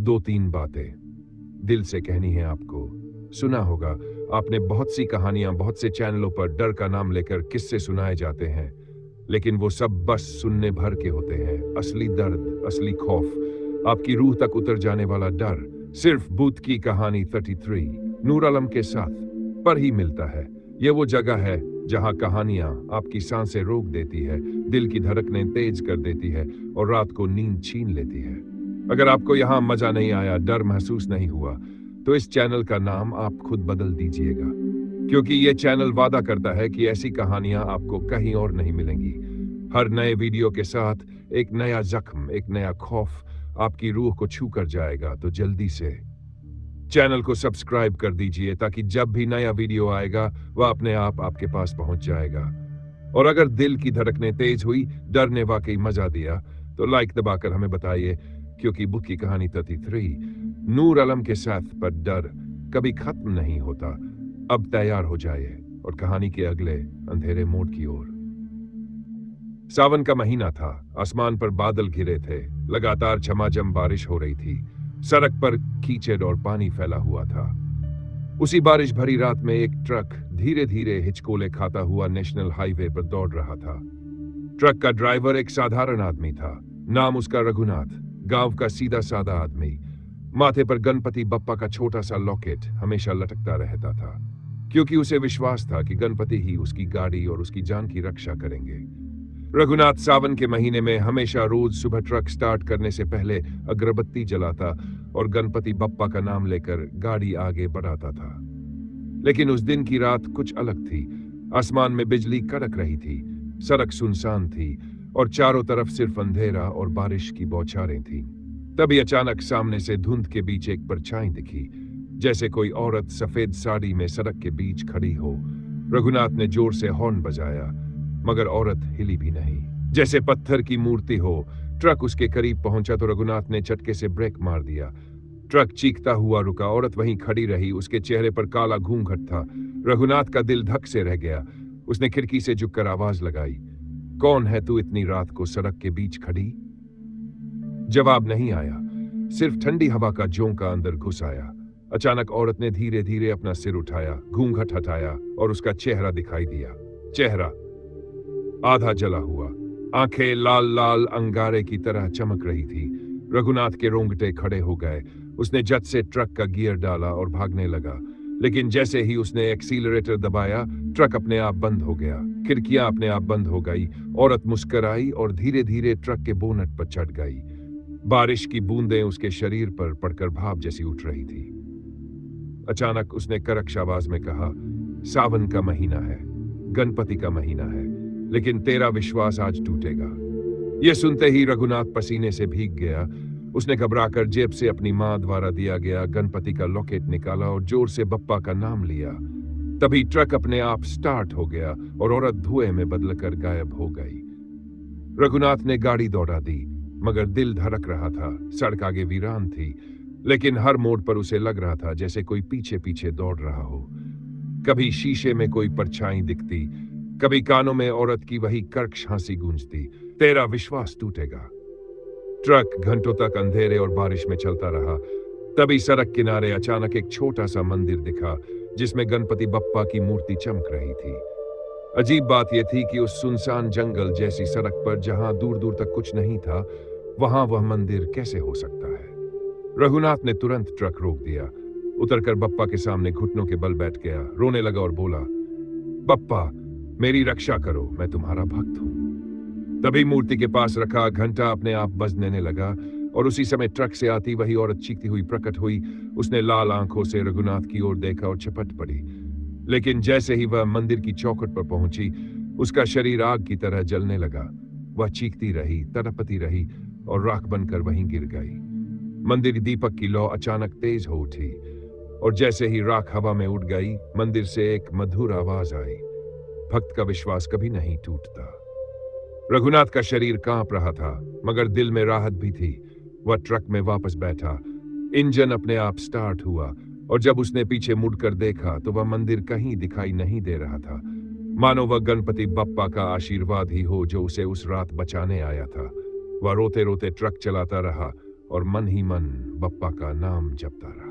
दो तीन बातें दिल से कहनी है आपको। सुना होगा आपने बहुत सी कहानियां, बहुत से चैनलों पर डर का नाम लेकर किस्से सुनाए जाते हैं, लेकिन वो सब बस सुनने भर के होते हैं। असली दर्द, असली खौफ, आपकी रूह तक उतर जाने वाला डर सिर्फ भूत की कहानी 33 नूर आलम के साथ पर ही मिलता है। ये वो जगह है जहां कहानियां आपकी सांसें रोक देती है, दिल की धड़कनें तेज कर देती है और रात को नींद छीन लेती है। अगर आपको यहां मजा नहीं आया, डर महसूस नहीं हुआ, तो इस चैनल का नाम आप खुद बदल दीजिएगा, क्योंकि ये चैनल वादा करता है कि ऐसी कहानियां आपको कहीं और नहीं मिलेंगी। हर नए वीडियो के साथ एक नया जख्म, एक नया खौफ आपकी रूह को छू कर जाएगा। तो जल्दी से चैनल को सब्सक्राइब कर दीजिए ताकि जब भी नया वीडियो आएगा वह अपने आप आपके पास पहुंच जाएगा। और अगर दिल की धड़कनें तेज हुई, डर ने वाकई मजा दिया, तो लाइक दबाकर हमें बताइए, क्योंकि बुक की कहानी 33 नूर आलम के साथ पर डर कभी खत्म नहीं होता। अब तैयार हो जाइए और कहानी के अगले अंधेरे मोड़ की ओर। सावन का महीना था, आसमान पर बादल घिरे थे, लगातार झमाझम बारिश हो रही थी, सड़क पर कीचड़ और पानी फैला हुआ था। उसी बारिश भरी रात में एक ट्रक धीरे धीरे हिचकोले खाता हुआ नेशनल हाईवे पर दौड़ रहा था। ट्रक का ड्राइवर एक साधारण आदमी था, नाम उसका रघुनाथ, गांव का सीधा साधा आदमी। माथे पर गणपति बप्पा का छोटा सा लॉकेट हमेशा लटकता रहता था, क्योंकि उसे विश्वास था कि गणपति ही उसकी गाड़ी और उसकी जान की रक्षा करेंगे। रघुनाथ सावन के महीने में हमेशा रोज सुबह ट्रक स्टार्ट करने से पहले अगरबत्ती जलाता और गणपति बप्पा का नाम लेकर गाड़ी आगे बढ़ाता था। लेकिन उस दिन की रात कुछ अलग थी। आसमान में बिजली कड़क रही थी, सड़क सुनसान थी और चारों तरफ सिर्फ अंधेरा और बारिश की बौछारें थीं। तभी अचानक सामने से धुंध के बीच एक परछाई दिखी, जैसे कोई औरत सफेद साड़ी में सड़क के बीच खड़ी हो। रघुनाथ ने जोर से हॉर्न बजाया, मगर औरत हिली भी नहीं, जैसे पत्थर की मूर्ति हो। ट्रक उसके करीब पहुंचा तो रघुनाथ ने झटके से ब्रेक मार दिया। ट्रक चीखता हुआ रुका, औरत वहीं खड़ी रही, उसके चेहरे पर काला घूंघट था। रघुनाथ का दिल धक से रह गया। उसने खिड़की से झुककर आवाज लगाई, कौन है तू इतनी रात को सड़क के बीच खड़ी? जवाब नहीं आया, सिर्फ ठंडी हवा का झोंका अंदर घुस आया। अचानक औरत ने धीरे धीरे अपना सिर उठाया, घूंघट हटाया और उसका चेहरा दिखाई दिया। चेहरा आधा जला हुआ, आंखें लाल लाल अंगारे की तरह चमक रही थी। रघुनाथ के रोंगटे खड़े हो गए। उसने झट से ट्रक का गियर डाला और भागने लगा, लेकिन जैसे ही उसने एक्सीलरेटर दबाया, ट्रक अपने आप बंद हो गया, खिड़कियां अपने आप बंद हो गई। औरत मुस्कुराई और धीरे धीरे ट्रक के बोनट पर चढ़ गई। बारिश की बूंदें उसके शरीर पर पड़कर भाप जैसी उठ रही थी। अचानक उसने करकश आवाज में कहा, सावन का महीना है, गणपति का महीना है, लेकिन तेरा विश्वास आज टूटेगा। यह सुनते ही रघुनाथ पसीने से भीग गया। उसने घबराकर जेब से अपनी मां द्वारा दिया गया गणपति का लॉकेट निकाला और जोर से बप्पा का नाम लिया। तभी ट्रक अपने आप स्टार्ट हो गया और औरत धुएं में बदलकर गायब हो गई। रघुनाथ ने गाड़ी दौड़ा दी, मगर दिल धड़क रहा था। सड़क आगे वीरान थी, लेकिन हर मोड़ पर उसे लग रहा था जैसे कोई पीछे पीछे दौड़ रहा हो। कभी शीशे में कोई परछाई दिखती, कभी कानों में औरत की वही कर्कश हंसी गूंजती, तेरा विश्वास टूटेगा। ट्रक घंटों तक अंधेरे और बारिश में चलता रहा। तभी सड़क किनारे अचानक एक छोटा सा मंदिर दिखा, जिसमें गणपति बप्पा की मूर्ति चमक रही थी। अजीब बात यह थी कि उस सुनसान जंगल जैसी सड़क पर, जहां दूर दूर तक कुछ नहीं था, वहां वह मंदिर कैसे हो सकता है? रघुनाथ ने तुरंत ट्रक रोक दिया, उतरकर बप्पा के सामने घुटनों के बल बैठ गया, रोने लगा और बोला, बप्पा मेरी रक्षा करो, मैं तुम्हारा भक्त हूं। तभी मूर्ति के पास रखा घंटा अपने आप बजने लगा और उसी समय ट्रक से आती वही औरत चीखती हुई प्रकट हुई। उसने लाल आंखों से रघुनाथ की ओर देखा और झपट पड़ी, लेकिन जैसे ही वह मंदिर की चौखट पर पहुंची, उसका शरीर आग की तरह जलने लगा। वह चीखती रही, तड़पती रही और राख बनकर वहीं गिर गई। मंदिर दीपक की लौ अचानक तेज हो उठी और जैसे ही राख हवा में उड़ गई, मंदिर से एक मधुर आवाज आई, भक्त का विश्वास कभी नहीं टूटता। रघुनाथ का शरीर कांप रहा था, मगर दिल में राहत भी थी। वह ट्रक में वापस बैठा, इंजन अपने आप स्टार्ट हुआ और जब उसने पीछे मुड़कर देखा तो वह मंदिर कहीं दिखाई नहीं दे रहा था, मानो वह गणपति बप्पा का आशीर्वाद ही हो जो उसे उस रात बचाने आया था। वह रोते रोते ट्रक चलाता रहा और मन ही मन बप्पा का नाम जपता रहा।